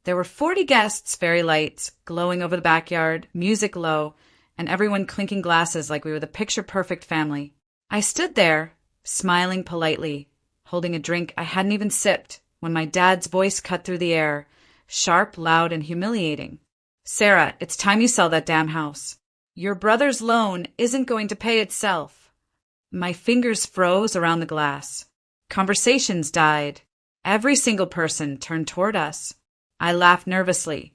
There were 40 guests, fairy lights glowing over the backyard, music low, and everyone clinking glasses like we were the picture-perfect family. I stood there, smiling politely, holding a drink I hadn't even sipped, when my dad's voice cut through the air, sharp, loud, and humiliating. "Sarah, it's time you sell that damn house. Your brother's loan isn't going to pay itself." My fingers froze around the glass. Conversations died. Every single person turned toward us. I laughed nervously,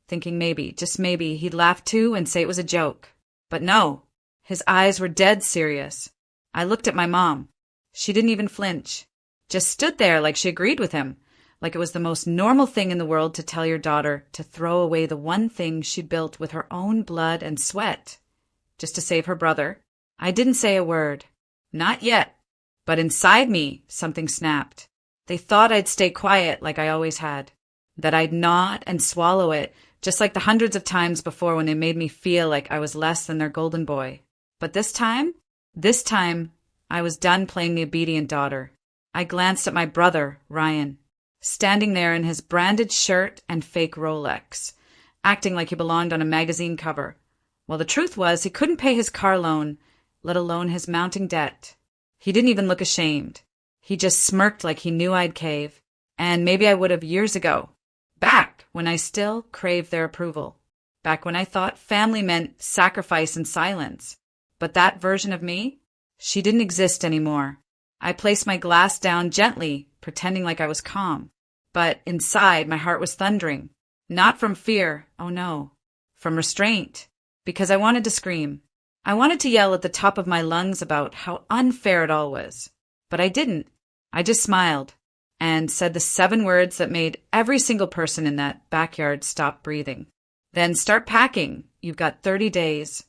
thinking maybe, just maybe, he'd laugh too and say it was a joke. But no, his eyes were dead serious. I looked at my mom. She didn't even flinch, just stood there like she agreed with him, like it was the most normal thing in the world to tell your daughter to throw away the one thing she'd built with her own blood and sweat, just to save her brother. I didn't say a word. Not yet. But inside me, something snapped. They thought I'd stay quiet like I always had, that I'd nod and swallow it, just like the hundreds of times before when they made me feel like I was less than their golden boy. But this time, I was done playing the obedient daughter. I glanced at my brother, Ryan, standing there in his branded shirt and fake Rolex, acting like he belonged on a magazine cover. Well, the truth was he couldn't pay his car loan, let alone his mounting debt. He didn't even look ashamed. He just smirked like he knew I'd cave, and maybe I would have years ago, back when I still craved their approval, back when I thought family meant sacrifice and silence. But that version of me, she didn't exist anymore. I placed my glass down gently, pretending like I was calm. But inside, my heart was thundering. Not from fear, oh no, from restraint, because I wanted to scream. I wanted to yell at the top of my lungs about how unfair it all was. But I didn't. I just smiled and said the 7 words that made every single person in that backyard stop breathing. "Then start packing. You've got 30 days.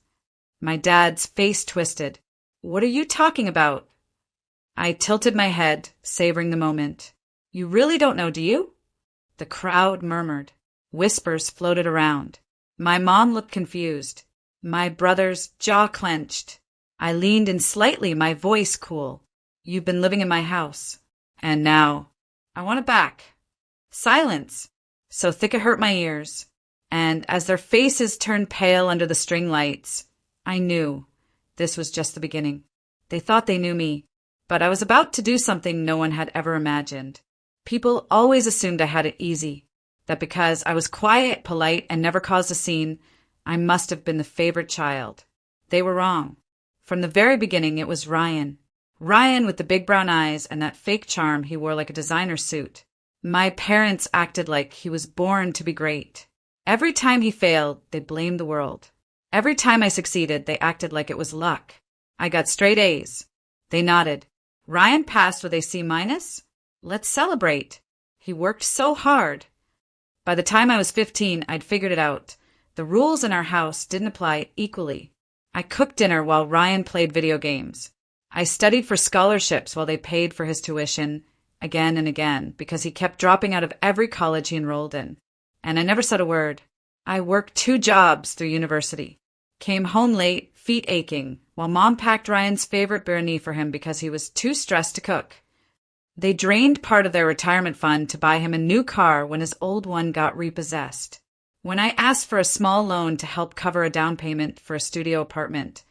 My dad's face twisted. "What are you talking about?" I tilted my head, savoring the moment. "You really don't know, do you?" The crowd murmured. Whispers floated around. My mom looked confused. My brother's jaw clenched. I leaned in slightly, my voice cool. "You've been living in my house. And now, I want it back." Silence, so thick it hurt my ears. And as their faces turned pale under the string lights, I knew this was just the beginning. They thought they knew me, but I was about to do something no one had ever imagined. People always assumed I had it easy, that because I was quiet, polite, and never caused a scene, I must have been the favorite child. They were wrong. From the very beginning, it was Ryan. Ryan with the big brown eyes and that fake charm he wore like a designer suit. My parents acted like he was born to be great. Every time he failed, they blamed the world. Every time I succeeded, they acted like it was luck. I got straight A's. They nodded. "Ryan passed with a C-? Let's celebrate. He worked so hard." By the time I was 15, I'd figured it out. The rules in our house didn't apply equally. I cooked dinner while Ryan played video games. I studied for scholarships while they paid for his tuition again and again because he kept dropping out of every college he enrolled in. And I never said a word. I worked 2 jobs through university. Came home late, feet aching, while Mom packed Ryan's favorite biryani for him because he was too stressed to cook. They drained part of their retirement fund to buy him a new car when his old one got repossessed. When I asked for a small loan to help cover a down payment for a studio apartment,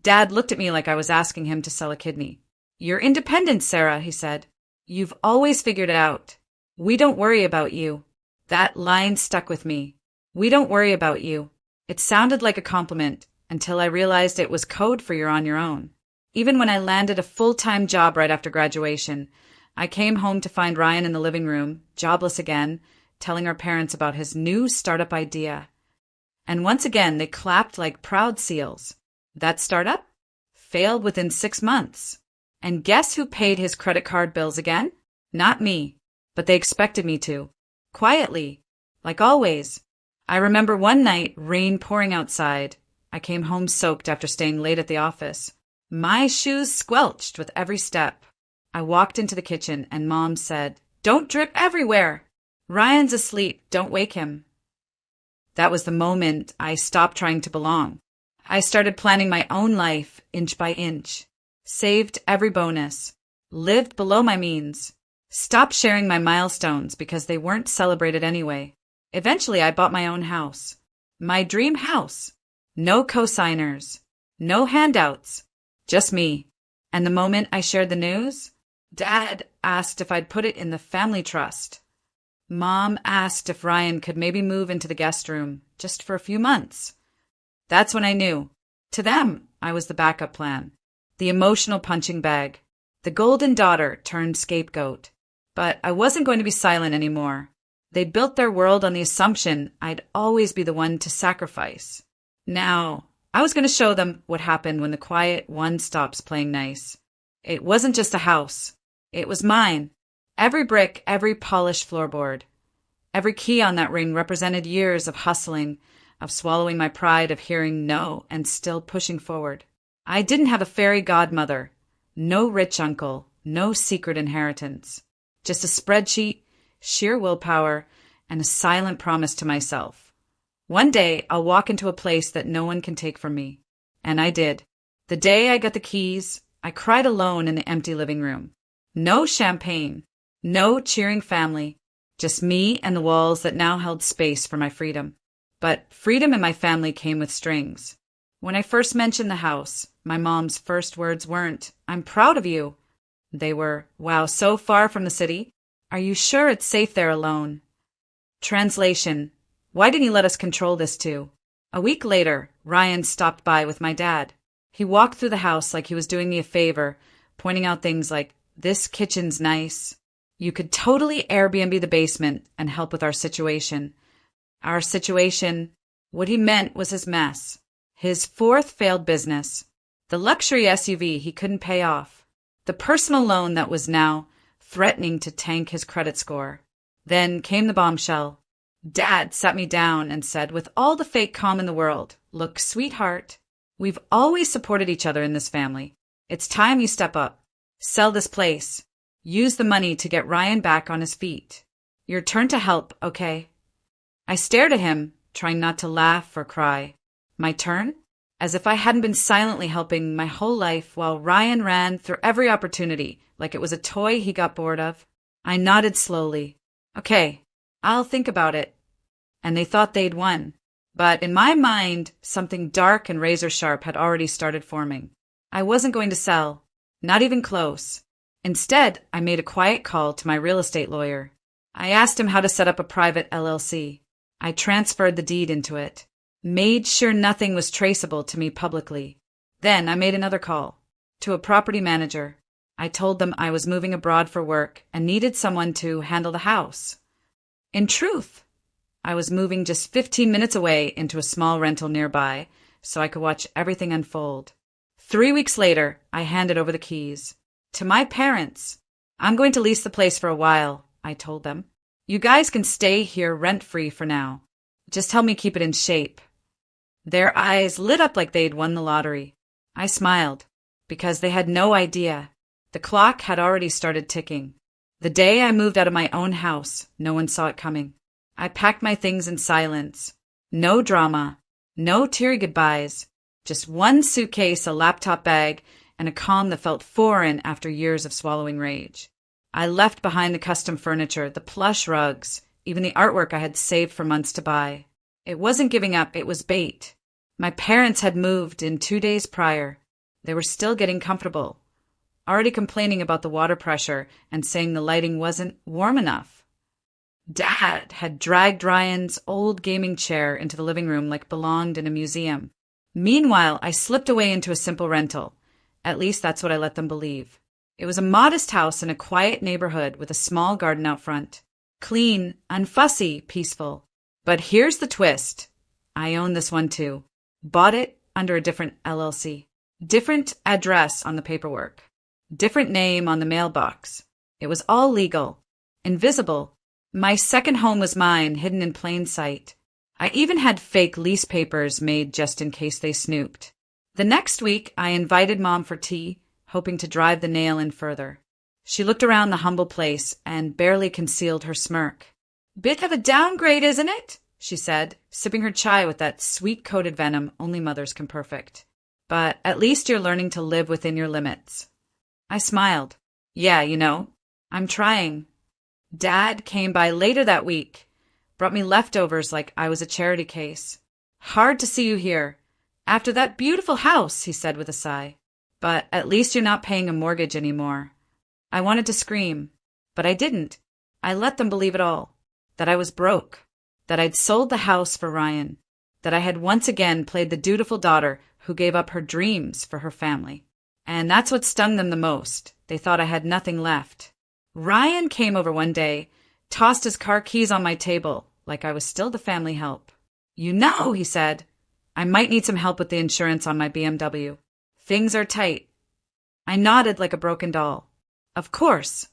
Dad looked at me like I was asking him to sell a kidney. "You're independent, Sarah," he said. "You've always figured it out. We don't worry about you." That line stuck with me. "We don't worry about you." It sounded like a compliment until I realized it was code for you're on your own. Even when I landed a full-time job right after graduation, I came home to find Ryan in the living room, jobless again, telling our parents about his new startup idea. And once again, they clapped like proud seals. That startup failed within 6 months. And guess who paid his credit card bills again? Not me, but they expected me to. Quietly, like always. I remember one night, rain pouring outside. I came home soaked after staying late at the office. My shoes squelched with every step. I walked into the kitchen and Mom said, "Don't drip everywhere. Ryan's asleep, don't wake him." That was the moment I stopped trying to belong. I started planning my own life, inch by inch. Saved every bonus. Lived below my means. Stopped sharing my milestones because they weren't celebrated anyway. Eventually, I bought my own house. My dream house. No cosigners. No handouts. Just me. And the moment I shared the news, Dad asked if I'd put it in the family trust. Mom asked if Ryan could maybe move into the guest room, just for a few months. That's when I knew. To them, I was the backup plan. The emotional punching bag. The golden daughter turned scapegoat. But I wasn't going to be silent anymore. They'd built their world on the assumption I'd always be the one to sacrifice. Now, I was going to show them what happened when the quiet one stops playing nice. It wasn't just a house. It was mine. Every brick, every polished floorboard. Every key on that ring represented years of hustling, of swallowing my pride, of hearing no and still pushing forward. I didn't have a fairy godmother, no rich uncle, no secret inheritance. Just a spreadsheet, sheer willpower, and a silent promise to myself. One day, I'll walk into a place that no one can take from me. And I did. The day I got the keys, I cried alone in the empty living room. No champagne, no cheering family, just me and the walls that now held space for my freedom. But freedom in my family came with strings. When I first mentioned the house, my mom's first words weren't, "I'm proud of you." They were, "Wow, so far from the city. Are you sure it's safe there alone?" Translation: why didn't you let us control this too? A week later, Ryan stopped by with my dad. He walked through the house like he was doing me a favor, pointing out things like, "This kitchen's nice. You could totally Airbnb the basement and help with our situation." Our situation, what he meant was his mess. His fourth failed business. The luxury SUV he couldn't pay off. The personal loan that was now threatening to tank his credit score. Then came the bombshell. Dad sat me down and said, with all the fake calm in the world, "Look, sweetheart, we've always supported each other in this family. It's time you step up. Sell this place. Use the money to get Ryan back on his feet. Your turn to help, okay?" I stared at him, trying not to laugh or cry. My turn? As if I hadn't been silently helping my whole life while Ryan ran through every opportunity like it was a toy he got bored of. I nodded slowly. "Okay, I'll think about it." And they thought they'd won. But in my mind, something dark and razor-sharp had already started forming. I wasn't going to sell. Not even close. Instead, I made a quiet call to my real estate lawyer. I asked him how to set up a private LLC. I transferred the deed into it. Made sure nothing was traceable to me publicly. Then I made another call. To a property manager. I told them I was moving abroad for work and needed someone to handle the house. In truth, I was moving just 15 minutes away into a small rental nearby so I could watch everything unfold. 3 weeks later, I handed over the keys. To my parents. "I'm going to lease the place for a while," I told them. "You guys can stay here rent-free for now. Just help me keep it in shape." Their eyes lit up like they'd won the lottery. I smiled, because they had no idea. The clock had already started ticking. The day I moved out of my own house, no one saw it coming. I packed my things in silence. No drama, no teary goodbyes, just one suitcase, a laptop bag, and a calm that felt foreign after years of swallowing rage. I left behind the custom furniture, the plush rugs, even the artwork I had saved for months to buy. It wasn't giving up, it was bait. My parents had moved in 2 days prior. They were still getting comfortable, already complaining about the water pressure and saying the lighting wasn't warm enough. Dad had dragged Ryan's old gaming chair into the living room like it belonged in a museum. Meanwhile, I slipped away into a simple rental. At least that's what I let them believe. It was a modest house in a quiet neighborhood with a small garden out front. Clean, unfussy, peaceful. But here's the twist. I own this one too. Bought it under a different LLC. Different address on the paperwork. Different name on the mailbox. It was all legal. Invisible. My second home was mine, hidden in plain sight. I even had fake lease papers made just in case they snooped. The next week, I invited Mom for tea, hoping to drive the nail in further. She looked around the humble place and barely concealed her smirk. "Bit of a downgrade, isn't it?" she said, sipping her chai with that sweet-coated venom only mothers can perfect. "But at least you're learning to live within your limits." I smiled. "Yeah, I'm trying." Dad came by later that week, brought me leftovers like I was a charity case. Hard to see you here. After that beautiful house, he said with a sigh. But at least you're not paying a mortgage anymore. I wanted to scream, but I didn't. I let them believe it all. That I was broke. That I'd sold the house for Ryan. That I had once again played the dutiful daughter who gave up her dreams for her family. And that's what stung them the most. They thought I had nothing left. Ryan came over one day, tossed his car keys on my table, like I was still the family help. You know, he said, I might need some help with the insurance on my BMW. Things are tight. I nodded like a broken doll. Of course.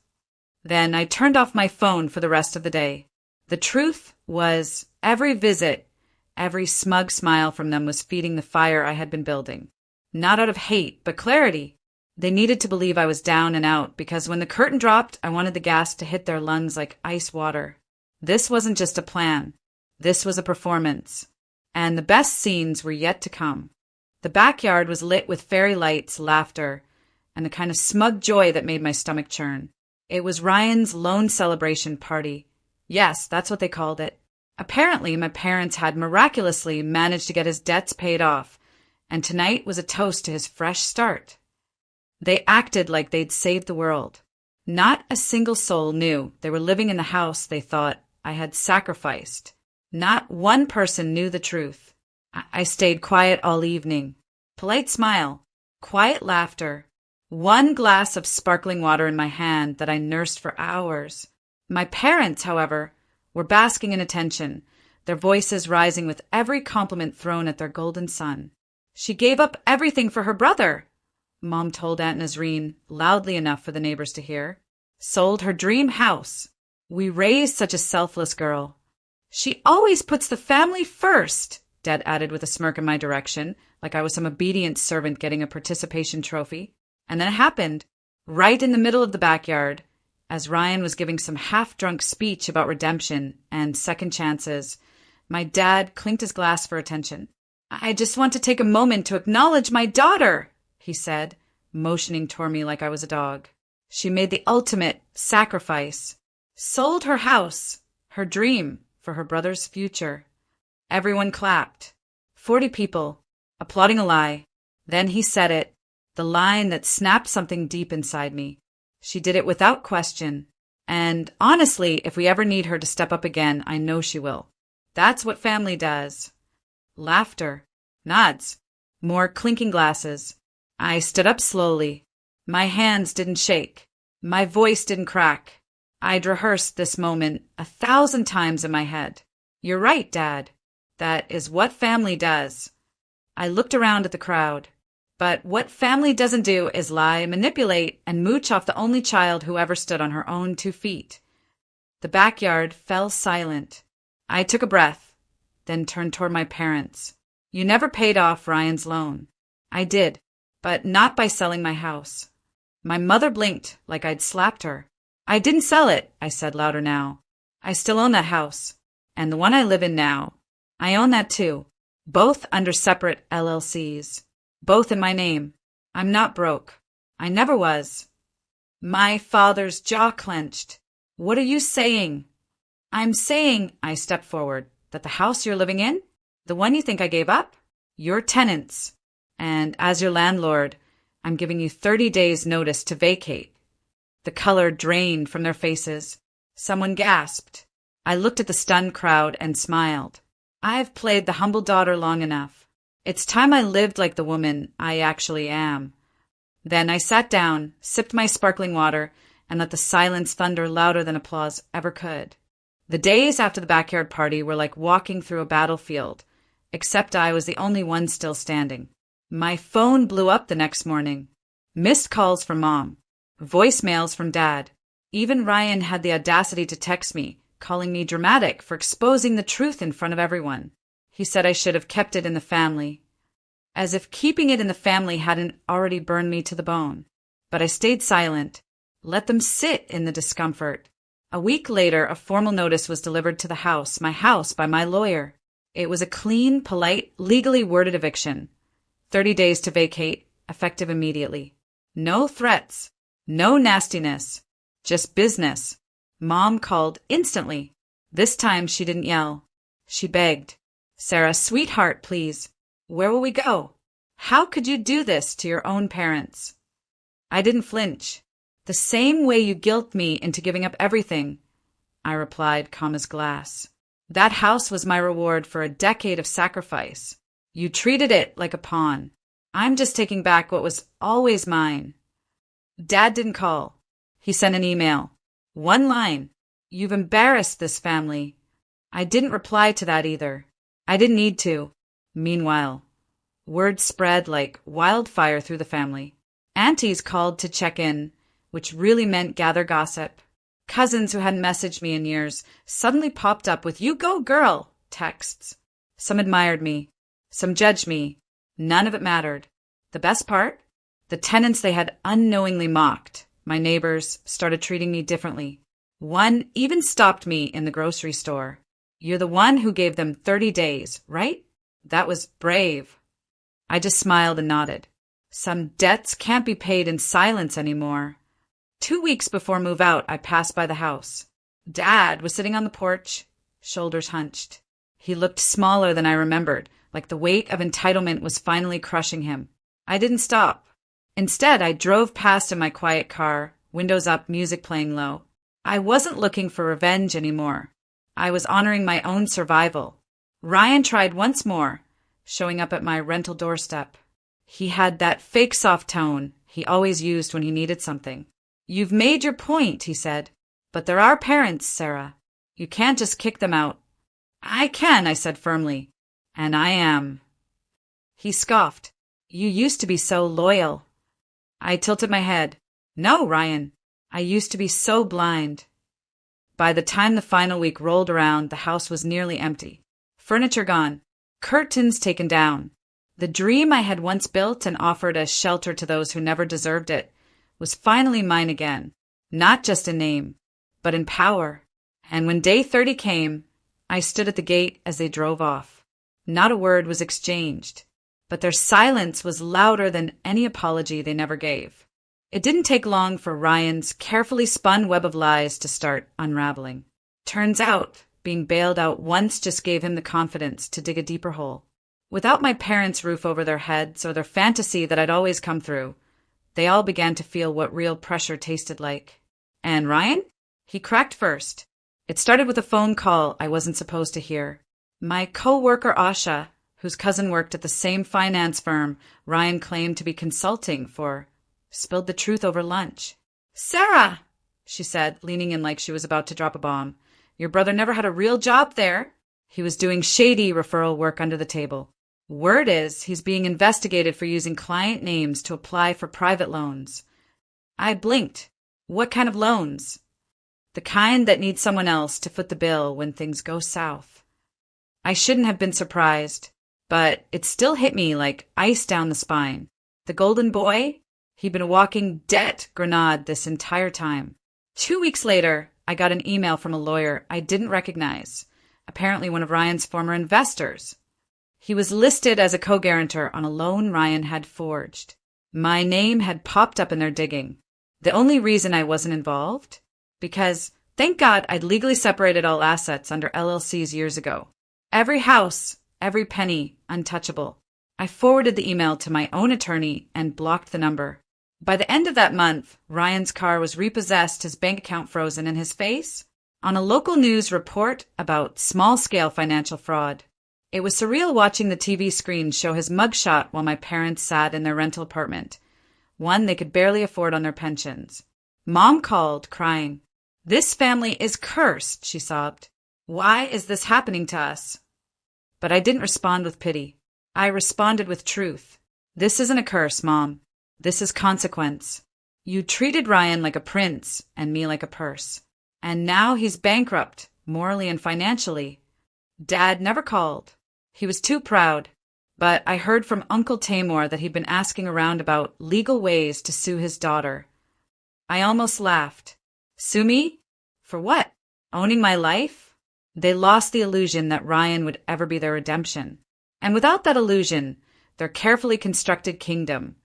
Then I turned off my phone for the rest of the day. The truth was, every visit, every smug smile from them was feeding the fire I had been building. Not out of hate, but clarity. They needed to believe I was down and out, because when the curtain dropped, I wanted the gas to hit their lungs like ice water. This wasn't just a plan. This was a performance. And the best scenes were yet to come. The backyard was lit with fairy lights, laughter, and the kind of smug joy that made my stomach churn. It was Ryan's lone celebration party. Yes, that's what they called it. Apparently, my parents had miraculously managed to get his debts paid off, and tonight was a toast to his fresh start. They acted like they'd saved the world. Not a single soul knew they were living in the house they thought I had sacrificed. Not one person knew the truth. I stayed quiet all evening. Polite smile, quiet laughter, one glass of sparkling water in my hand that I nursed for hours. My parents, however, were basking in attention, their voices rising with every compliment thrown at their golden son. She gave up everything for her brother, Mom told Aunt Nazreen loudly enough for the neighbors to hear. Sold her dream house. We raised such a selfless girl. She always puts the family first, Dad added with a smirk in my direction, like I was some obedient servant getting a participation trophy. And then it happened, right in the middle of the backyard, as Ryan was giving some half-drunk speech about redemption and second chances. My dad clinked his glass for attention. I just want to take a moment to acknowledge my daughter, he said, motioning toward me like I was a dog. She made the ultimate sacrifice. Sold her house, her dream, for her brother's future. Everyone clapped. 40 people, applauding a lie. Then he said it, the line that snapped something deep inside me. She did it without question. And honestly, if we ever need her to step up again, I know she will. That's what family does. Laughter. Nods. More clinking glasses. I stood up slowly. My hands didn't shake. My voice didn't crack. I'd rehearsed this moment 1,000 times in my head. You're right, Dad. That is what family does. I looked around at the crowd. But what family doesn't do is lie, manipulate, and mooch off the only child who ever stood on her own 2 feet. The backyard fell silent. I took a breath, then turned toward my parents. You never paid off Ryan's loan. I did, but not by selling my house. My mother blinked like I'd slapped her. I didn't sell it, I said louder now. I still own that house, and the one I live in now. I own that too, both under separate LLCs. Both in my name. I'm not broke. I never was. My father's jaw clenched. What are you saying? I'm saying, I stepped forward, that the house you're living in, the one you think I gave up, you're tenants. And as your landlord, I'm giving you 30 days' notice to vacate. The color drained from their faces. Someone gasped. I looked at the stunned crowd and smiled. I've played the humble daughter long enough. It's time I lived like the woman I actually am. Then I sat down, sipped my sparkling water, and let the silence thunder louder than applause ever could. The days after the backyard party were like walking through a battlefield, except I was the only one still standing. My phone blew up the next morning. Missed calls from Mom. Voicemails from Dad. Even Ryan had the audacity to text me, calling me dramatic for exposing the truth in front of everyone. He said I should have kept it in the family. As if keeping it in the family hadn't already burned me to the bone. But I stayed silent. Let them sit in the discomfort. A week later, a formal notice was delivered to the house, my house, by my lawyer. It was a clean, polite, legally worded eviction. 30 days to vacate, effective immediately. No threats. No nastiness. Just business. Mom called instantly. This time she didn't yell. She begged. Sarah, sweetheart, please. Where will we go? How could you do this to your own parents? I didn't flinch. The same way you guilt me into giving up everything, I replied, calm as glass. That house was my reward for a decade of sacrifice. You treated it like a pawn. I'm just taking back what was always mine. Dad didn't call. He sent an email. One line. You've embarrassed this family. I didn't reply to that either. I didn't need to. Meanwhile, word spread like wildfire through the family. Aunties called to check in, which really meant gather gossip. Cousins who hadn't messaged me in years suddenly popped up with "You go, girl" texts. Some admired me. Some judged me. None of it mattered. The best part? The tenants they had unknowingly mocked, my neighbors, started treating me differently. One even stopped me in the grocery store. You're the one who gave them 30 days, right? That was brave. I just smiled and nodded. Some debts can't be paid in silence anymore. 2 weeks before move out, I passed by the house. Dad was sitting on the porch, shoulders hunched. He looked smaller than I remembered, like the weight of entitlement was finally crushing him. I didn't stop. Instead, I drove past in my quiet car, windows up, music playing low. I wasn't looking for revenge anymore. I was honoring my own survival. Ryan tried once more, showing up at my rental doorstep. He had that fake soft tone he always used when he needed something. You've made your point, he said. But there are parents, Sarah. You can't just kick them out. I can, I said firmly. And I am. He scoffed. You used to be so loyal. I tilted my head. No, Ryan. I used to be so blind. By the time the final week rolled around, the house was nearly empty. Furniture gone. Curtains taken down. The dream I had once built and offered as shelter to those who never deserved it was finally mine again, not just in name, but in power. And when day 30 came, I stood at the gate as they drove off. Not a word was exchanged, but their silence was louder than any apology they never gave. It didn't take long for Ryan's carefully spun web of lies to start unraveling. Turns out, being bailed out once just gave him the confidence to dig a deeper hole. Without my parents' roof over their heads or their fantasy that I'd always come through, they all began to feel what real pressure tasted like. And Ryan? He cracked first. It started with a phone call I wasn't supposed to hear. My co-worker Asha, whose cousin worked at the same finance firm Ryan claimed to be consulting for, spilled the truth over lunch. Sarah, she said, leaning in like she was about to drop a bomb. Your brother never had a real job there. He was doing shady referral work under the table. Word is he's being investigated for using client names to apply for private loans. I blinked. What kind of loans? The kind that need someone else to foot the bill when things go south. I shouldn't have been surprised, but it still hit me like ice down the spine. The golden boy? He'd been a walking debt grenade this entire time. 2 weeks later, I got an email from a lawyer I didn't recognize, apparently one of Ryan's former investors. He was listed as a co-guarantor on a loan Ryan had forged. My name had popped up in their digging. The only reason I wasn't involved? Because, thank God, I'd legally separated all assets under LLCs years ago. Every house, every penny, untouchable. I forwarded the email to my own attorney and blocked the number. By the end of that month, Ryan's car was repossessed, his bank account frozen, and his face on a local news report about small-scale financial fraud. It was surreal watching the TV screen show his mugshot while my parents sat in their rental apartment, one they could barely afford on their pensions. Mom called, crying. This family is cursed, she sobbed. Why is this happening to us? But I didn't respond with pity. I responded with truth. This isn't a curse, Mom. This is consequence. You treated Ryan like a prince and me like a purse. And now he's bankrupt, morally and financially. Dad never called. He was too proud. But I heard from Uncle Tamor that he'd been asking around about legal ways to sue his daughter. I almost laughed. Sue me? For what? Owning my life? They lost the illusion that Ryan would ever be their redemption. And without that illusion, their carefully constructed kingdom,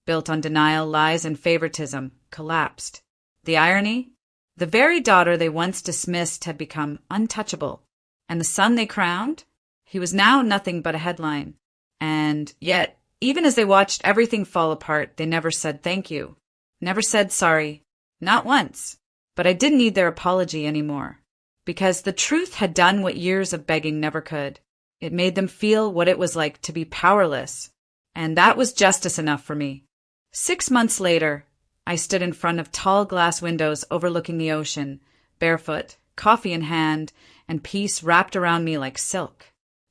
built on denial, lies, and favoritism, collapsed. The irony? The very daughter they once dismissed had become untouchable. And the son they crowned? He was now nothing but a headline. And yet, even as they watched everything fall apart, they never said thank you. Never said sorry. Not once. But I didn't need their apology anymore. Because the truth had done what years of begging never could. It made them feel what it was like to be powerless. And that was justice enough for me. 6 months later, I stood in front of tall glass windows overlooking the ocean, barefoot, coffee in hand, and peace wrapped around me like silk.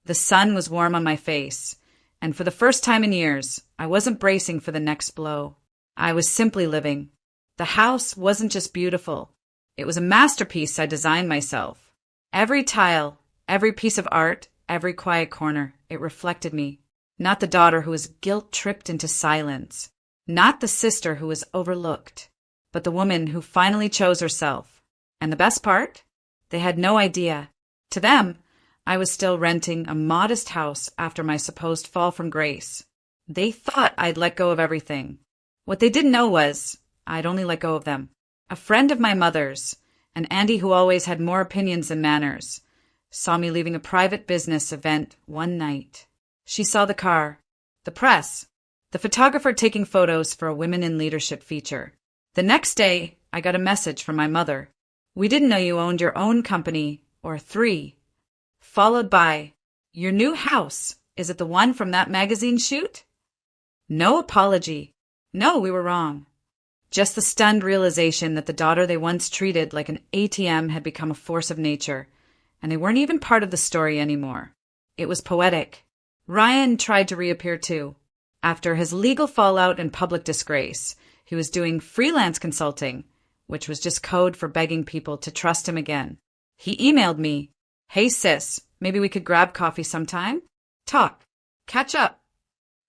The sun was warm on my face, and for the first time in years, I wasn't bracing for the next blow. I was simply living. The house wasn't just beautiful. It was a masterpiece I designed myself. Every tile, every piece of art, every quiet corner, it reflected me. Not the daughter who was guilt-tripped into silence. Not the sister who was overlooked. But the woman who finally chose herself. And the best part? They had no idea. To them, I was still renting a modest house after my supposed fall from grace. They thought I'd let go of everything. What they didn't know was I'd only let go of them. A friend of my mother's, an Andy who always had more opinions than manners, saw me leaving a private business event one night. She saw the car, the press, the photographer taking photos for a Women in Leadership feature. The next day, I got a message from my mother. We didn't know you owned your own company, or 3. Followed by, your new house, is it the one from that magazine shoot? No apology. No, we were wrong. Just the stunned realization that the daughter they once treated like an ATM had become a force of nature, and they weren't even part of the story anymore. It was poetic. Ryan tried to reappear too. After his legal fallout and public disgrace, he was doing freelance consulting, which was just code for begging people to trust him again. He emailed me, "Hey sis, maybe we could grab coffee sometime? Talk. Catch up."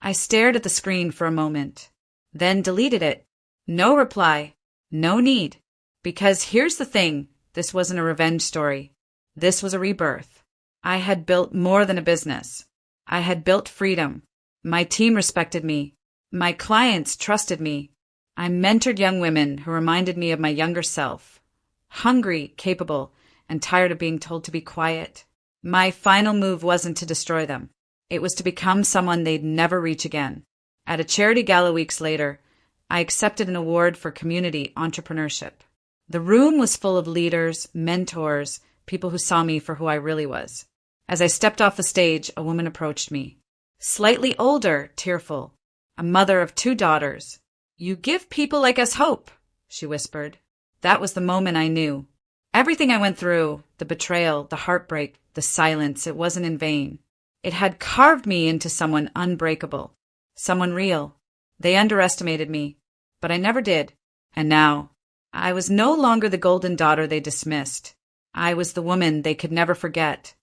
I stared at the screen for a moment, then deleted it. No reply. No need. Because here's the thing, this wasn't a revenge story. This was a rebirth. I had built more than a business. I had built freedom. My team respected me. My clients trusted me. I mentored young women who reminded me of my younger self. Hungry, capable, and tired of being told to be quiet. My final move wasn't to destroy them. It was to become someone they'd never reach again. At a charity gala weeks later, I accepted an award for community entrepreneurship. The room was full of leaders, mentors, people who saw me for who I really was. As I stepped off the stage, a woman approached me. Slightly older, tearful, a mother of 2 daughters. "You give people like us hope," she whispered. That was the moment I knew. Everything I went through, the betrayal, the heartbreak, the silence, it wasn't in vain. It had carved me into someone unbreakable, someone real. They underestimated me, but I never did. And now, I was no longer the golden daughter they dismissed. I was the woman they could never forget.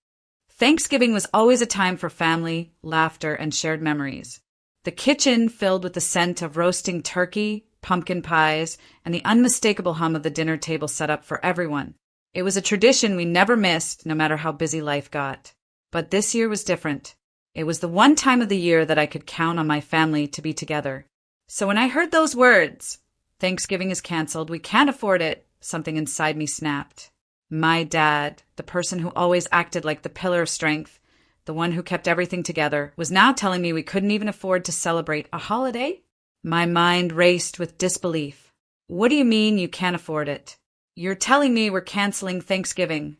Thanksgiving was always a time for family, laughter, and shared memories. The kitchen filled with the scent of roasting turkey, pumpkin pies, and the unmistakable hum of the dinner table set up for everyone. It was a tradition we never missed, no matter how busy life got. But this year was different. It was the one time of the year that I could count on my family to be together. So when I heard those words, "Thanksgiving is canceled, we can't afford it," something inside me snapped. My dad, the person who always acted like the pillar of strength, the one who kept everything together, was now telling me we couldn't even afford to celebrate a holiday? My mind raced with disbelief. "What do you mean you can't afford it? You're telling me we're canceling Thanksgiving?"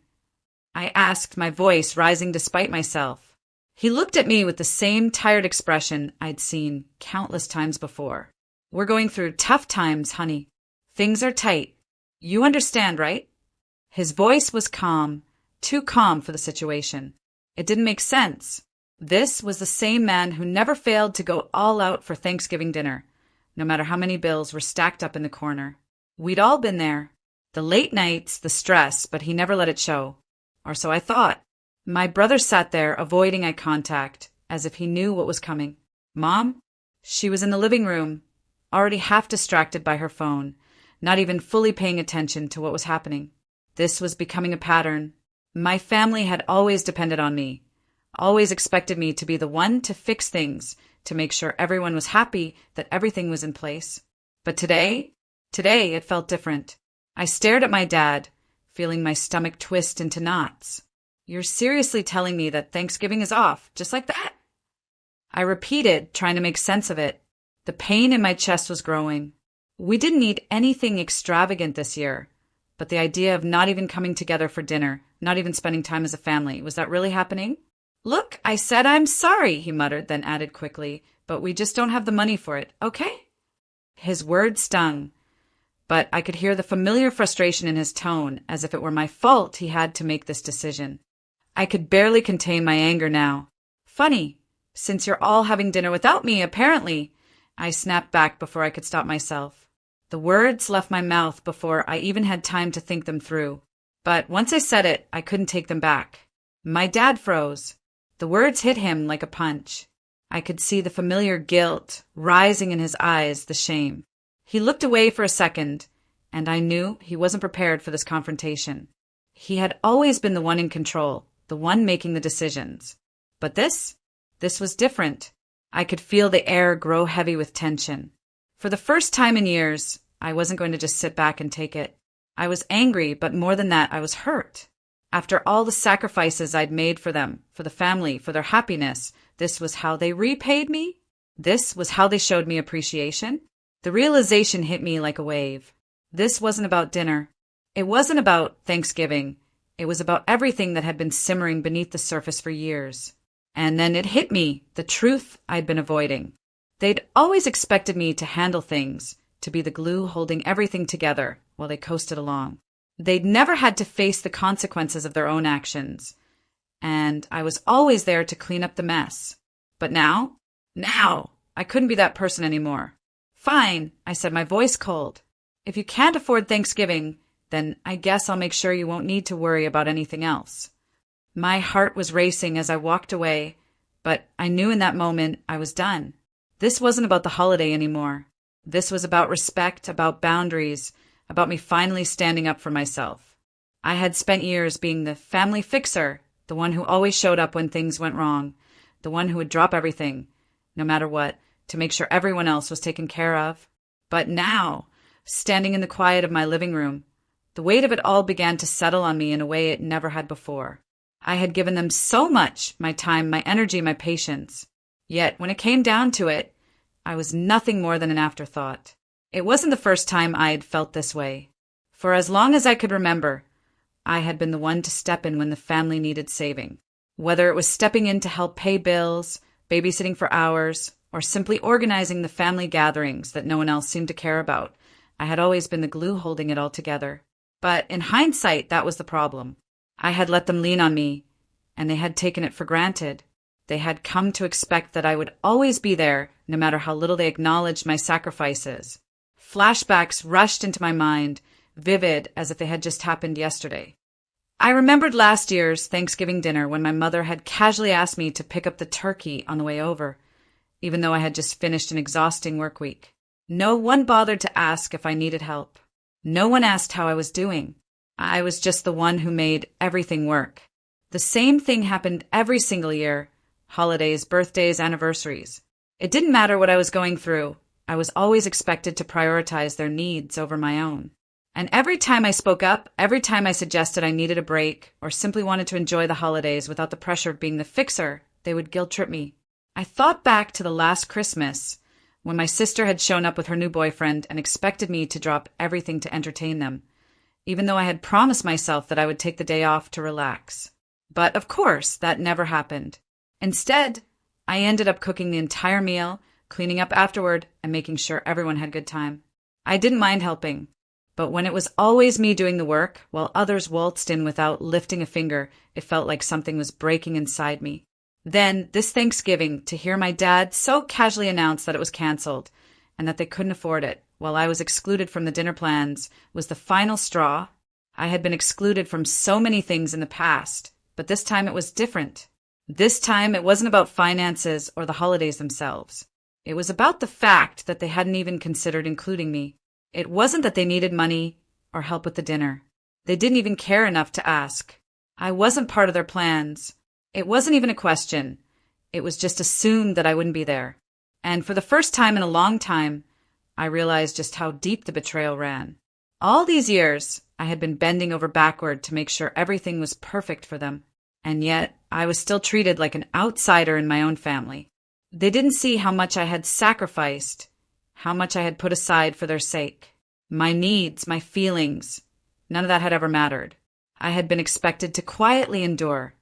I asked, my voice rising despite myself. He looked at me with the same tired expression I'd seen countless times before. "We're going through tough times, honey. Things are tight. You understand, right?" His voice was calm, too calm for the situation. It didn't make sense. This was the same man who never failed to go all out for Thanksgiving dinner, no matter how many bills were stacked up in the corner. We'd all been there. The late nights, the stress, but he never let it show. Or so I thought. My brother sat there, avoiding eye contact, as if he knew what was coming. Mom? She was in the living room, already half distracted by her phone, not even fully paying attention to what was happening. This was becoming a pattern. My family had always depended on me, always expected me to be the one to fix things, to make sure everyone was happy, that everything was in place. But today it felt different. I stared at my dad, feeling my stomach twist into knots. "You're seriously telling me that Thanksgiving is off, just like that?" I repeated, trying to make sense of it. The pain in my chest was growing. We didn't need anything extravagant this year, but the idea of not even coming together for dinner, not even spending time as a family, was that really happening? "Look, I said I'm sorry," he muttered, then added quickly, "but we just don't have the money for it, okay?" His words stung, but I could hear the familiar frustration in his tone, as if it were my fault he had to make this decision. I could barely contain my anger now. "Funny, since you're all having dinner without me, apparently," I snapped back before I could stop myself. The words left my mouth before I even had time to think them through. But once I said it, I couldn't take them back. My dad froze. The words hit him like a punch. I could see the familiar guilt rising in his eyes, the shame. He looked away for a second, and I knew he wasn't prepared for this confrontation. He had always been the one in control, the one making the decisions. But this was different. I could feel the air grow heavy with tension. For the first time in years, I wasn't going to just sit back and take it. I was angry, but more than that, I was hurt. After all the sacrifices I'd made for them, for the family, for their happiness, this was how they repaid me? This was how they showed me appreciation? The realization hit me like a wave. This wasn't about dinner. It wasn't about Thanksgiving. It was about everything that had been simmering beneath the surface for years. And then it hit me, the truth I'd been avoiding. They'd always expected me to handle things, to be the glue holding everything together while they coasted along. They'd never had to face the consequences of their own actions. And I was always there to clean up the mess. But now, I couldn't be that person anymore. "Fine," I said, my voice cold. "If you can't afford Thanksgiving, then I guess I'll make sure you won't need to worry about anything else." My heart was racing as I walked away, but I knew in that moment I was done. This wasn't about the holiday anymore. This was about respect, about boundaries, about me finally standing up for myself. I had spent years being the family fixer, the one who always showed up when things went wrong, the one who would drop everything, no matter what, to make sure everyone else was taken care of. But now, standing in the quiet of my living room, the weight of it all began to settle on me in a way it never had before. I had given them so much, my time, my energy, my patience. Yet, when it came down to it, I was nothing more than an afterthought. It wasn't the first time I had felt this way. For as long as I could remember, I had been the one to step in when the family needed saving. Whether it was stepping in to help pay bills, babysitting for hours, or simply organizing the family gatherings that no one else seemed to care about, I had always been the glue holding it all together. But in hindsight, that was the problem. I had let them lean on me, and they had taken it for granted. They had come to expect that I would always be there, no matter how little they acknowledged my sacrifices. Flashbacks rushed into my mind, vivid as if they had just happened yesterday. I remembered last year's Thanksgiving dinner when my mother had casually asked me to pick up the turkey on the way over, even though I had just finished an exhausting work week. No one bothered to ask if I needed help. No one asked how I was doing. I was just the one who made everything work. The same thing happened every single year, holidays, birthdays, anniversaries. It didn't matter what I was going through. I was always expected to prioritize their needs over my own. And every time I spoke up, every time I suggested I needed a break or simply wanted to enjoy the holidays without the pressure of being the fixer, they would guilt-trip me. I thought back to the last Christmas when my sister had shown up with her new boyfriend and expected me to drop everything to entertain them, even though I had promised myself that I would take the day off to relax. But of course, that never happened. Instead, I ended up cooking the entire meal, cleaning up afterward, and making sure everyone had a good time. I didn't mind helping, but when it was always me doing the work while others waltzed in without lifting a finger, it felt like something was breaking inside me. Then, this Thanksgiving, to hear my dad so casually announce that it was canceled and that they couldn't afford it, while I was excluded from the dinner plans, was the final straw. I had been excluded from so many things in the past, but this time it was different. This time it wasn't about finances or the holidays themselves. It was about the fact that they hadn't even considered including me. It wasn't that they needed money or help with the dinner. They didn't even care enough to ask. I wasn't part of their plans. It wasn't even a question. It was just assumed that I wouldn't be there. And for the first time in a long time, I realized just how deep the betrayal ran. All these years, I had been bending over backward to make sure everything was perfect for them. And yet, I was still treated like an outsider in my own family. They didn't see how much I had sacrificed, how much I had put aside for their sake. My needs, my feelings, none of that had ever mattered. I had been expected to quietly endure,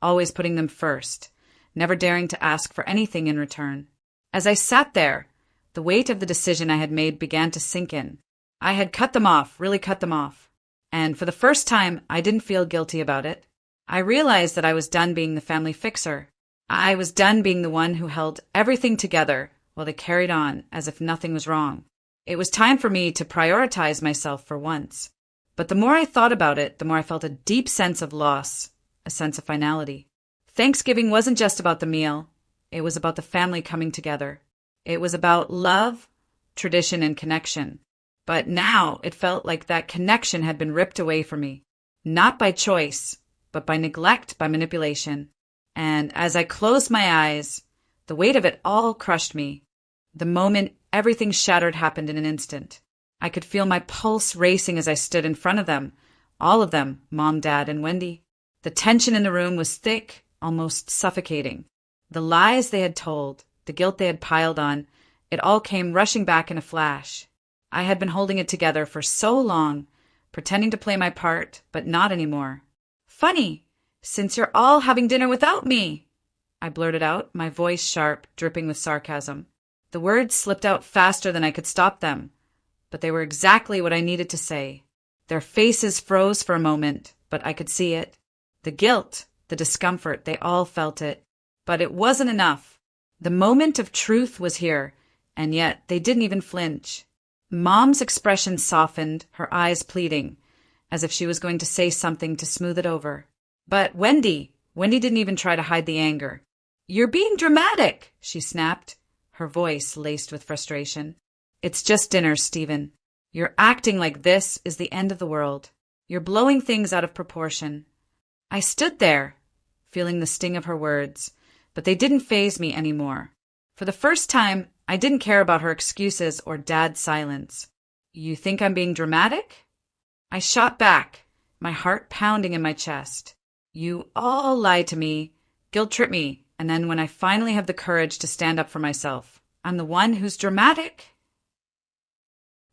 always putting them first, never daring to ask for anything in return. As I sat there, the weight of the decision I had made began to sink in. I had cut them off, really cut them off. And for the first time, I didn't feel guilty about it. I realized that I was done being the family fixer. I was done being the one who held everything together while they carried on as if nothing was wrong. It was time for me to prioritize myself for once. But the more I thought about it, the more I felt a deep sense of loss, a sense of finality. Thanksgiving wasn't just about the meal. It was about the family coming together. It was about love, tradition, and connection. But now it felt like that connection had been ripped away from me. Not by choice, but by neglect, by manipulation. And as I closed my eyes, the weight of it all crushed me. The moment everything shattered happened in an instant. I could feel my pulse racing as I stood in front of them, all of them, Mom, Dad, and Wendy. The tension in the room was thick, almost suffocating. The lies they had told, the guilt they had piled on, it all came rushing back in a flash. I had been holding it together for so long, pretending to play my part, but not anymore. "Funny, since you're all having dinner without me," I blurted out, my voice sharp, dripping with sarcasm. The words slipped out faster than I could stop them, but they were exactly what I needed to say. Their faces froze for a moment, but I could see it. The guilt, the discomfort, they all felt it. But it wasn't enough. The moment of truth was here, and yet they didn't even flinch. Mom's expression softened, her eyes pleading, as if she was going to say something to smooth it over. But Wendy didn't even try to hide the anger. "You're being dramatic," she snapped, her voice laced with frustration. "It's just dinner, Stephen. You're acting like this is the end of the world. You're blowing things out of proportion." I stood there, feeling the sting of her words, but they didn't faze me anymore. For the first time, I didn't care about her excuses or Dad's silence. "You think I'm being dramatic?" I shot back, my heart pounding in my chest. "You all lie to me, guilt-trip me, and then when I finally have the courage to stand up for myself, I'm the one who's dramatic?"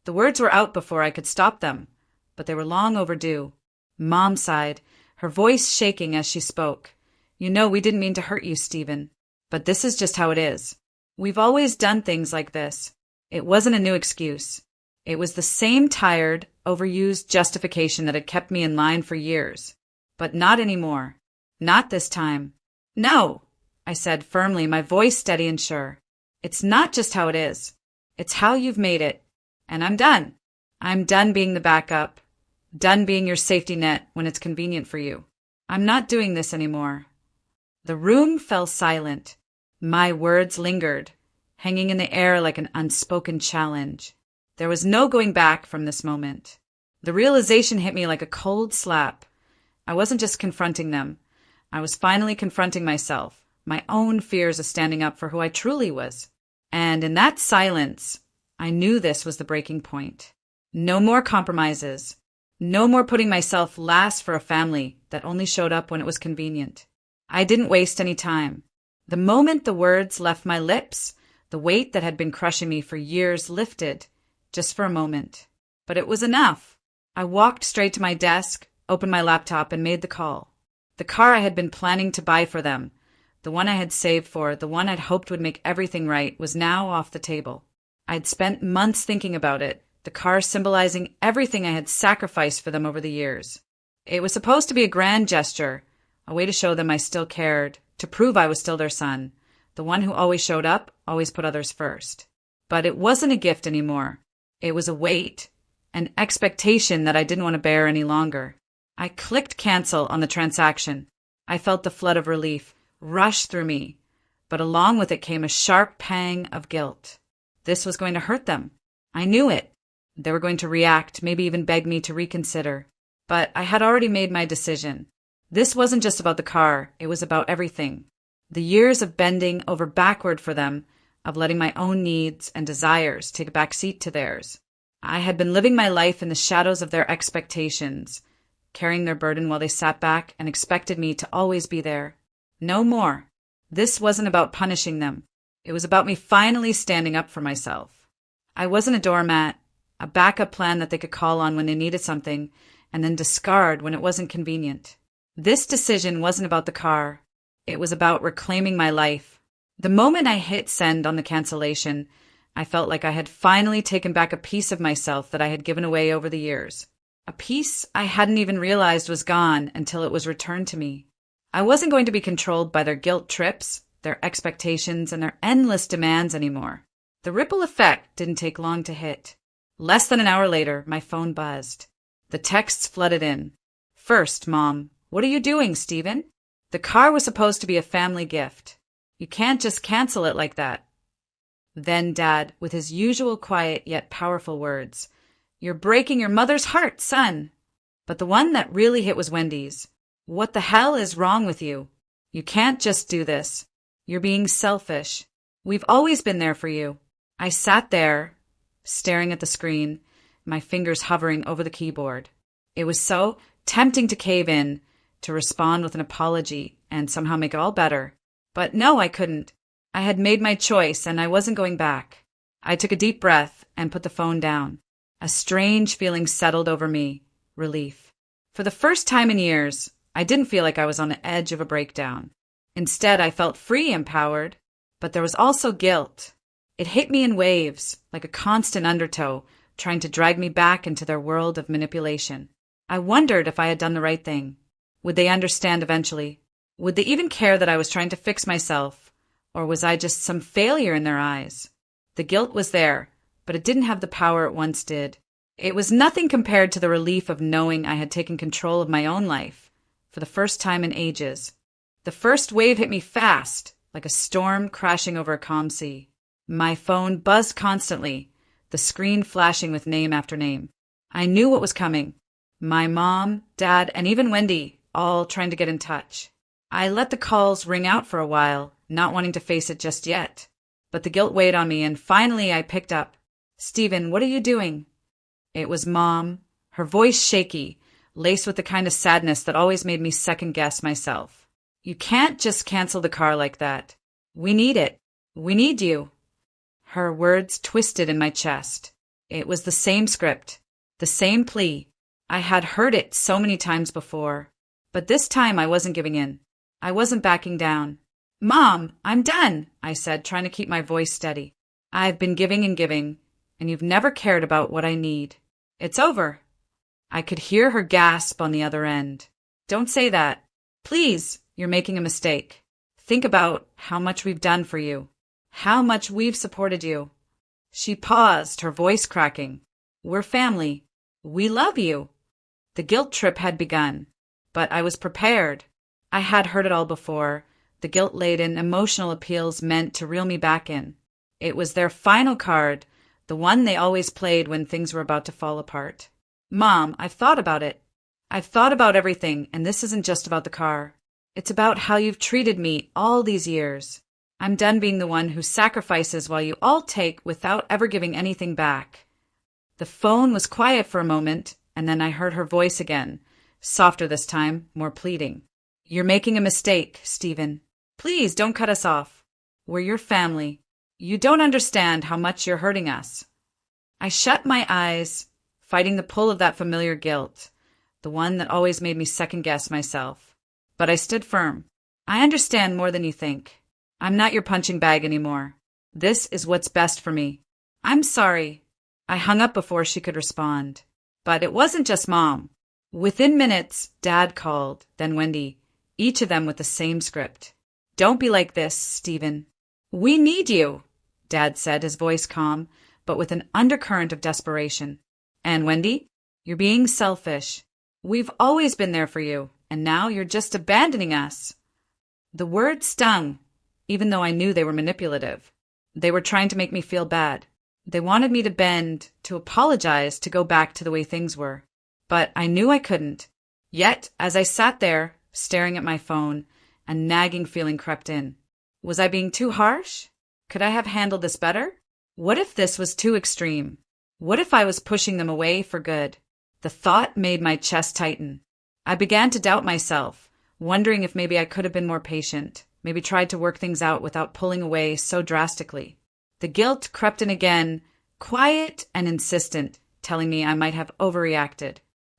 The words were out before I could stop them, but they were long overdue. Mom sighed, her voice shaking as she spoke. "You know we didn't mean to hurt you, Stephen, but this is just how it is. We've always done things like this." It wasn't a new excuse. It was the same tired, overused justification that had kept me in line for years. But not anymore. Not this time. "No," I said firmly, my voice steady and sure. "It's not just how it is. It's how you've made it. And I'm done. I'm done being the backup. Done being your safety net when it's convenient for you. I'm not doing this anymore." The room fell silent. My words lingered, hanging in the air like an unspoken challenge. There was no going back from this moment. The realization hit me like a cold slap. I wasn't just confronting them. I was finally confronting myself, my own fears of standing up for who I truly was. And in that silence, I knew this was the breaking point. No more compromises. No more putting myself last for a family that only showed up when it was convenient. I didn't waste any time. The moment the words left my lips, the weight that had been crushing me for years lifted, just for a moment. But it was enough. I walked straight to my desk, opened my laptop, and made the call. The car I had been planning to buy for them, the one I had saved for, the one I'd hoped would make everything right, was now off the table. I'd spent months thinking about it, the car symbolizing everything I had sacrificed for them over the years. It was supposed to be a grand gesture, a way to show them I still cared, to prove I was still their son, the one who always showed up, always put others first. But it wasn't a gift anymore. It was a weight, an expectation that I didn't want to bear any longer. I clicked cancel on the transaction. I felt the flood of relief rush through me, but along with it came a sharp pang of guilt. This was going to hurt them. I knew it. They were going to react, maybe even beg me to reconsider. But I had already made my decision. This wasn't just about the car, it was about everything. The years of bending over backward for them, of letting my own needs and desires take a back seat to theirs. I had been living my life in the shadows of their expectations, carrying their burden while they sat back and expected me to always be there. No more. This wasn't about punishing them. It was about me finally standing up for myself. I wasn't a doormat, a backup plan that they could call on when they needed something and then discard when it wasn't convenient. This decision wasn't about the car. It was about reclaiming my life. The moment I hit send on the cancellation, I felt like I had finally taken back a piece of myself that I had given away over the years. A piece I hadn't even realized was gone until it was returned to me. I wasn't going to be controlled by their guilt trips, their expectations, and their endless demands anymore. The ripple effect didn't take long to hit. Less than an hour later, my phone buzzed. The texts flooded in. First, Mom, what are you doing, Stephen? The car was supposed to be a family gift. You can't just cancel it like that. Then Dad, with his usual quiet yet powerful words, You're breaking your mother's heart, son. But the one that really hit was Wendy's. What the hell is wrong with you? You can't just do this. You're being selfish. We've always been there for you. I sat there, staring at the screen, my fingers hovering over the keyboard. It was so tempting to cave in, to respond with an apology and somehow make it all better. But no, I couldn't. I had made my choice and I wasn't going back. I took a deep breath and put the phone down. A strange feeling settled over me. Relief. For the first time in years, I didn't feel like I was on the edge of a breakdown. Instead, I felt free, empowered. But there was also guilt. It hit me in waves, like a constant undertow, trying to drag me back into their world of manipulation. I wondered if I had done the right thing. Would they understand eventually? Would they even care that I was trying to fix myself? Or was I just some failure in their eyes? The guilt was there, but it didn't have the power it once did. It was nothing compared to the relief of knowing I had taken control of my own life, for the first time in ages. The first wave hit me fast, like a storm crashing over a calm sea. My phone buzzed constantly, the screen flashing with name after name. I knew what was coming. My mom, Dad, and even Wendy, all trying to get in touch. I let the calls ring out for a while, not wanting to face it just yet. But the guilt weighed on me, and finally I picked up. Stephen, what are you doing? It was Mom, her voice shaky, laced with the kind of sadness that always made me second-guess myself. You can't just cancel the car like that. We need it. We need you. Her words twisted in my chest. It was the same script, the same plea. I had heard it so many times before. But this time I wasn't giving in. I wasn't backing down. Mom, I'm done, I said, trying to keep my voice steady. I've been giving, and you've never cared about what I need. It's over. I could hear her gasp on the other end. Don't say that. Please, you're making a mistake. Think about how much we've done for you. How much we've supported you. She paused, her voice cracking. We're family. We love you. The guilt trip had begun, but I was prepared. I had heard it all before, the guilt-laden emotional appeals meant to reel me back in. It was their final card, the one they always played when things were about to fall apart. Mom, I've thought about it. I've thought about everything, and this isn't just about the car. It's about how you've treated me all these years. I'm done being the one who sacrifices while you all take without ever giving anything back. The phone was quiet for a moment, and then I heard her voice again, softer this time, more pleading. You're making a mistake, Stephen. Please don't cut us off. We're your family. You don't understand how much you're hurting us. I shut my eyes, fighting the pull of that familiar guilt, the one that always made me second-guess myself. But I stood firm. I understand more than you think. I'm not your punching bag anymore. This is what's best for me. I'm sorry. I hung up before she could respond. But it wasn't just Mom. Within minutes, Dad called, then Wendy, each of them with the same script. Don't be like this, Stephen. We need you, Dad said, his voice calm, but with an undercurrent of desperation. And Wendy, you're being selfish. We've always been there for you, and now you're just abandoning us. The words stung, even though I knew they were manipulative. They were trying to make me feel bad. They wanted me to bend, to apologize, to go back to the way things were. But I knew I couldn't. Yet, as I sat there, staring at my phone, a nagging feeling crept in. Was I being too harsh? Could I have handled this better? What if this was too extreme? What if I was pushing them away for good? The thought made my chest tighten. I began to doubt myself, wondering if maybe I could have been more patient, maybe tried to work things out without pulling away so drastically. The guilt crept in again, quiet and insistent, telling me I might have overreacted.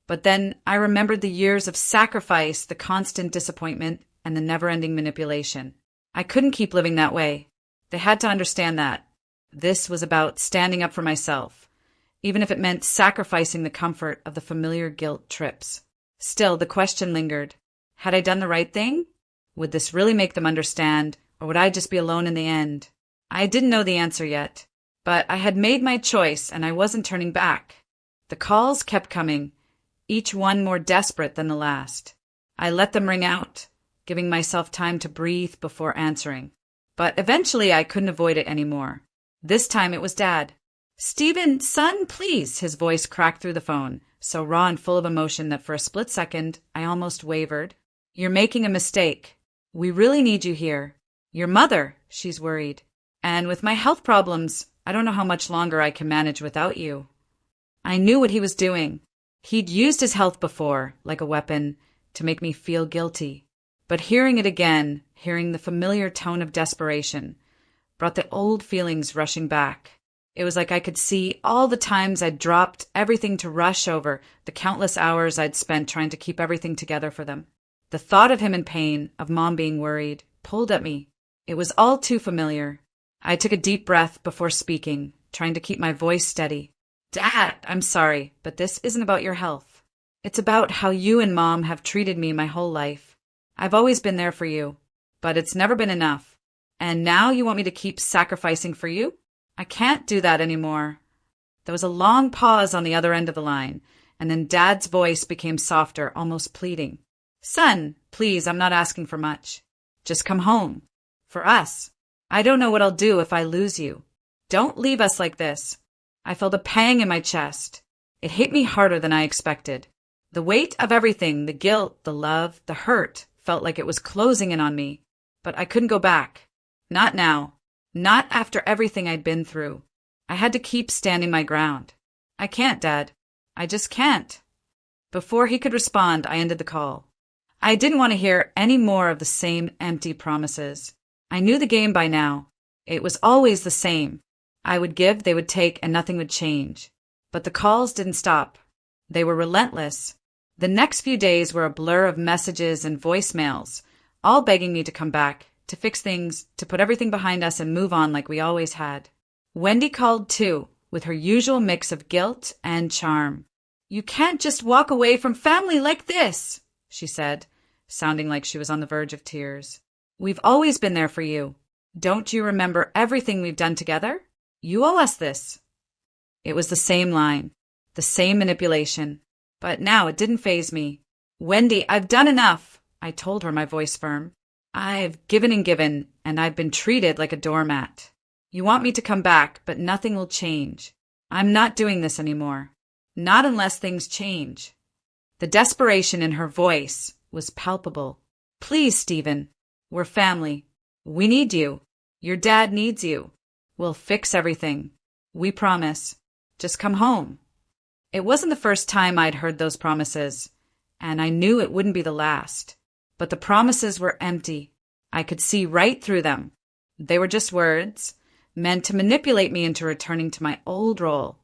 But then I remembered the years of sacrifice, the constant disappointment, and the never-ending manipulation. I couldn't keep living that way. They had to understand that. This was about standing up for myself, even if it meant sacrificing the comfort of the familiar guilt trips. Still, the question lingered. Had I done the right thing? Would this really make them understand, or would I just be alone in the end? I didn't know the answer yet, but I had made my choice and I wasn't turning back. The calls kept coming, each one more desperate than the last. I let them ring out, giving myself time to breathe before answering. But eventually I couldn't avoid it anymore. This time it was Dad. "Stephen, son, please," his voice cracked through the phone, so raw and full of emotion that for a split second I almost wavered. "You're making a mistake. We really need you here. Your mother, she's worried. And with my health problems, I don't know how much longer I can manage without you." I knew what he was doing. He'd used his health before, like a weapon, to make me feel guilty. But hearing it again, hearing the familiar tone of desperation, brought the old feelings rushing back. It was like I could see all the times I'd dropped everything to rush over, the countless hours I'd spent trying to keep everything together for them. The thought of him in pain, of Mom being worried, pulled at me. It was all too familiar. I took a deep breath before speaking, trying to keep my voice steady. "Dad, I'm sorry, but this isn't about your health. It's about how you and Mom have treated me my whole life. I've always been there for you, but it's never been enough. And now you want me to keep sacrificing for you? I can't do that anymore." There was a long pause on the other end of the line, and then Dad's voice became softer, almost pleading. "Son, please, I'm not asking for much. Just come home. For us. I don't know what I'll do if I lose you. Don't leave us like this." I felt a pang in my chest. It hit me harder than I expected. The weight of everything, the guilt, the love, the hurt, felt like it was closing in on me. But I couldn't go back. Not now. Not after everything I'd been through. I had to keep standing my ground. "I can't, Dad. I just can't." Before he could respond, I ended the call. I didn't want to hear any more of the same empty promises. I knew the game by now. It was always the same. I would give, they would take, and nothing would change. But the calls didn't stop. They were relentless. The next few days were a blur of messages and voicemails, all begging me to come back, to fix things, to put everything behind us and move on like we always had. Wendy called too, with her usual mix of guilt and charm. "You can't just walk away from family like this," she said, sounding like she was on the verge of tears. "We've always been there for you. Don't you remember everything we've done together? You owe us this." It was the same line, the same manipulation. But now it didn't faze me. "Wendy, I've done enough," I told her, my voice firm. "I've given, and I've been treated like a doormat. You want me to come back, but nothing will change. I'm not doing this anymore. Not unless things change." The desperation in her voice was palpable. "Please, Stephen. We're family. We need you. Your dad needs you. We'll fix everything. We promise. Just come home." It wasn't the first time I'd heard those promises, and I knew it wouldn't be the last. But the promises were empty. I could see right through them. They were just words, meant to manipulate me into returning to my old role.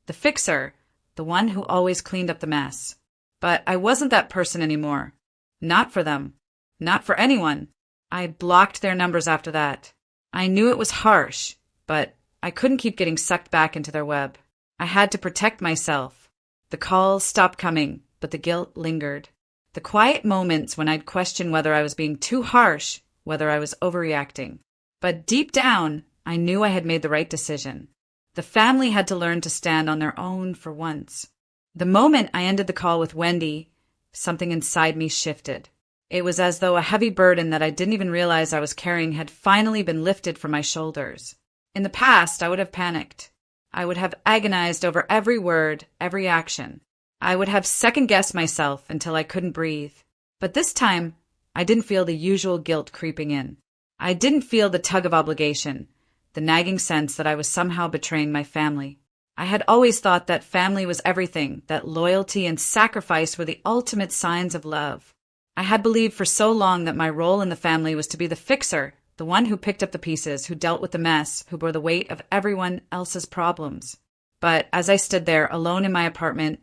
The fixer, the one who always cleaned up the mess. But I wasn't that person anymore. Not for them. Not for anyone. I blocked their numbers after that. I knew it was harsh, but I couldn't keep getting sucked back into their web. I had to protect myself. The calls stopped coming, but the guilt lingered. The quiet moments when I'd question whether I was being too harsh, whether I was overreacting. But deep down, I knew I had made the right decision. The family had to learn to stand on their own for once. The moment I ended the call with Wendy, something inside me shifted. It was as though a heavy burden that I didn't even realize I was carrying had finally been lifted from my shoulders. In the past, I would have panicked. I would have agonized over every word, every action. I would have second-guessed myself until I couldn't breathe. But this time, I didn't feel the usual guilt creeping in. I didn't feel the tug of obligation, the nagging sense that I was somehow betraying my family. I had always thought that family was everything, that loyalty and sacrifice were the ultimate signs of love. I had believed for so long that my role in the family was to be the fixer, the one who picked up the pieces, who dealt with the mess, who bore the weight of everyone else's problems. But as I stood there, alone in my apartment,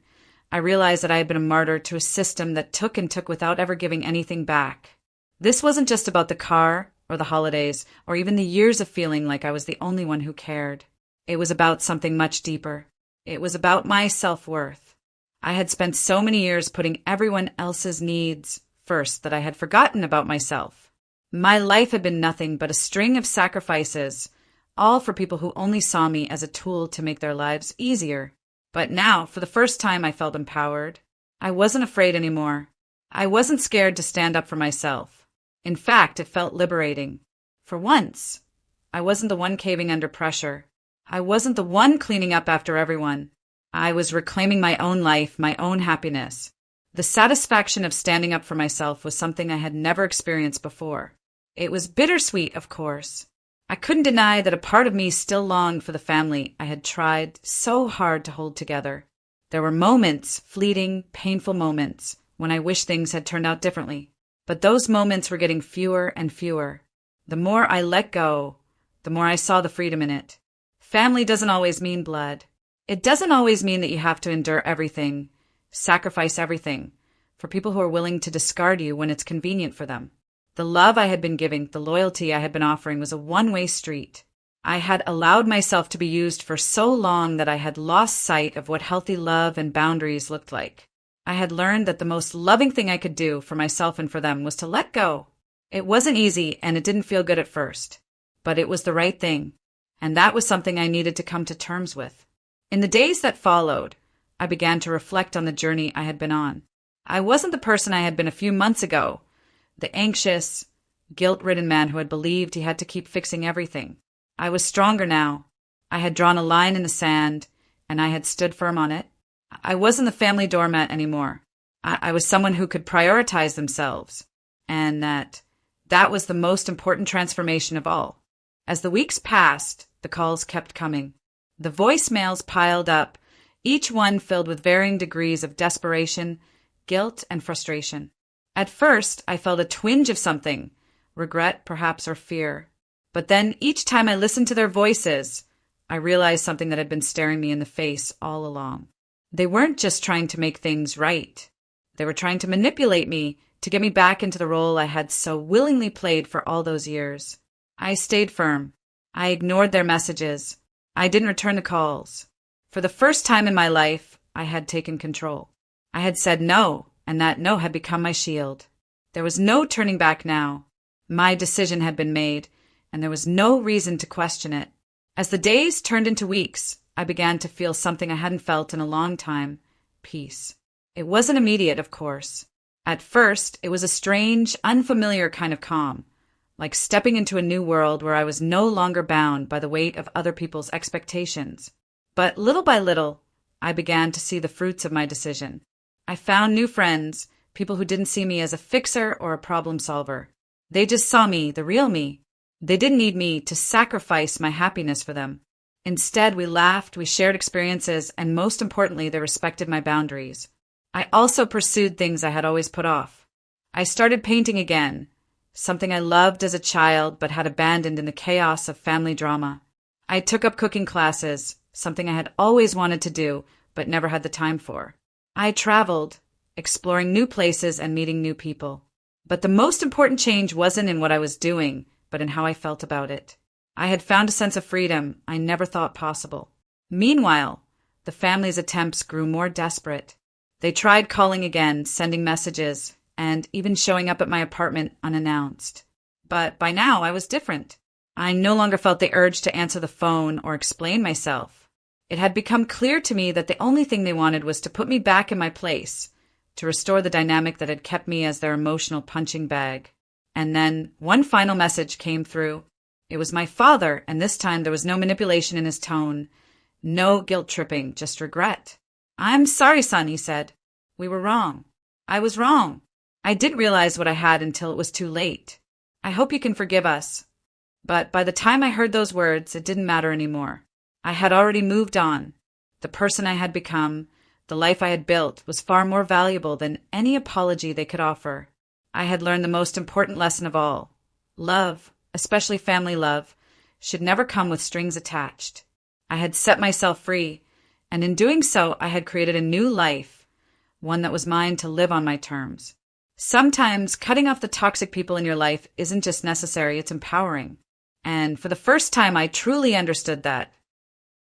I realized that I had been a martyr to a system that took and took without ever giving anything back. This wasn't just about the car, or the holidays, or even the years of feeling like I was the only one who cared. It was about something much deeper. It was about my self-worth. I had spent so many years putting everyone else's needs first that I had forgotten about myself. My life had been nothing but a string of sacrifices, all for people who only saw me as a tool to make their lives easier. But now, for the first time, I felt empowered. I wasn't afraid anymore. I wasn't scared to stand up for myself. In fact, it felt liberating. For once, I wasn't the one caving under pressure. I wasn't the one cleaning up after everyone. I was reclaiming my own life, my own happiness. The satisfaction of standing up for myself was something I had never experienced before. It was bittersweet, of course. I couldn't deny that a part of me still longed for the family I had tried so hard to hold together. There were moments, fleeting, painful moments, when I wished things had turned out differently. But those moments were getting fewer and fewer. The more I let go, the more I saw the freedom in it. Family doesn't always mean blood. It doesn't always mean that you have to endure everything, sacrifice everything, for people who are willing to discard you when it's convenient for them. The love I had been giving, the loyalty I had been offering was a one-way street. I had allowed myself to be used for so long that I had lost sight of what healthy love and boundaries looked like. I had learned that the most loving thing I could do for myself and for them was to let go. It wasn't easy and it didn't feel good at first, but it was the right thing, and that was something I needed to come to terms with. In the days that followed, I began to reflect on the journey I had been on. I wasn't the person I had been a few months ago, the anxious, guilt-ridden man who had believed he had to keep fixing everything. I was stronger now. I had drawn a line in the sand, and I had stood firm on it. I wasn't the family doormat anymore. I was someone who could prioritize themselves, and that was the most important transformation of all. As the weeks passed, the calls kept coming. The voicemails piled up, each one filled with varying degrees of desperation, guilt, and frustration. At first, I felt a twinge of something, regret perhaps or fear. But then each time I listened to their voices, I realized something that had been staring me in the face all along. They weren't just trying to make things right. They were trying to manipulate me to get me back into the role I had so willingly played for all those years. I stayed firm. I ignored their messages. I didn't return the calls. For the first time in my life, I had taken control. I had said no, and that no had become my shield. There was no turning back now. My decision had been made, and there was no reason to question it. As the days turned into weeks, I began to feel something I hadn't felt in a long time: peace. It wasn't immediate, of course. At first, it was a strange, unfamiliar kind of calm, like stepping into a new world where I was no longer bound by the weight of other people's expectations. But little by little, I began to see the fruits of my decision. I found new friends, people who didn't see me as a fixer or a problem solver. They just saw me, the real me. They didn't need me to sacrifice my happiness for them. Instead, we laughed, we shared experiences, and most importantly, they respected my boundaries. I also pursued things I had always put off. I started painting again, something I loved as a child but had abandoned in the chaos of family drama. I took up cooking classes, something I had always wanted to do but never had the time for. I traveled, exploring new places and meeting new people. But the most important change wasn't in what I was doing, but in how I felt about it. I had found a sense of freedom I never thought possible. Meanwhile, the family's attempts grew more desperate. They tried calling again, sending messages, and even showing up at my apartment unannounced. But by now, I was different. I no longer felt the urge to answer the phone or explain myself. It had become clear to me that the only thing they wanted was to put me back in my place, to restore the dynamic that had kept me as their emotional punching bag. And then one final message came through. It was my father, and this time there was no manipulation in his tone, no guilt-tripping, just regret. "I'm sorry, son," he said. "We were wrong. I was wrong. I didn't realize what I had until it was too late. I hope you can forgive us." But by the time I heard those words, it didn't matter anymore. I had already moved on. The person I had become, the life I had built, was far more valuable than any apology they could offer. I had learned the most important lesson of all. Love, especially family love, should never come with strings attached. I had set myself free, and in doing so, I had created a new life, one that was mine to live on my terms. Sometimes cutting off the toxic people in your life isn't just necessary, it's empowering. And for the first time, I truly understood that.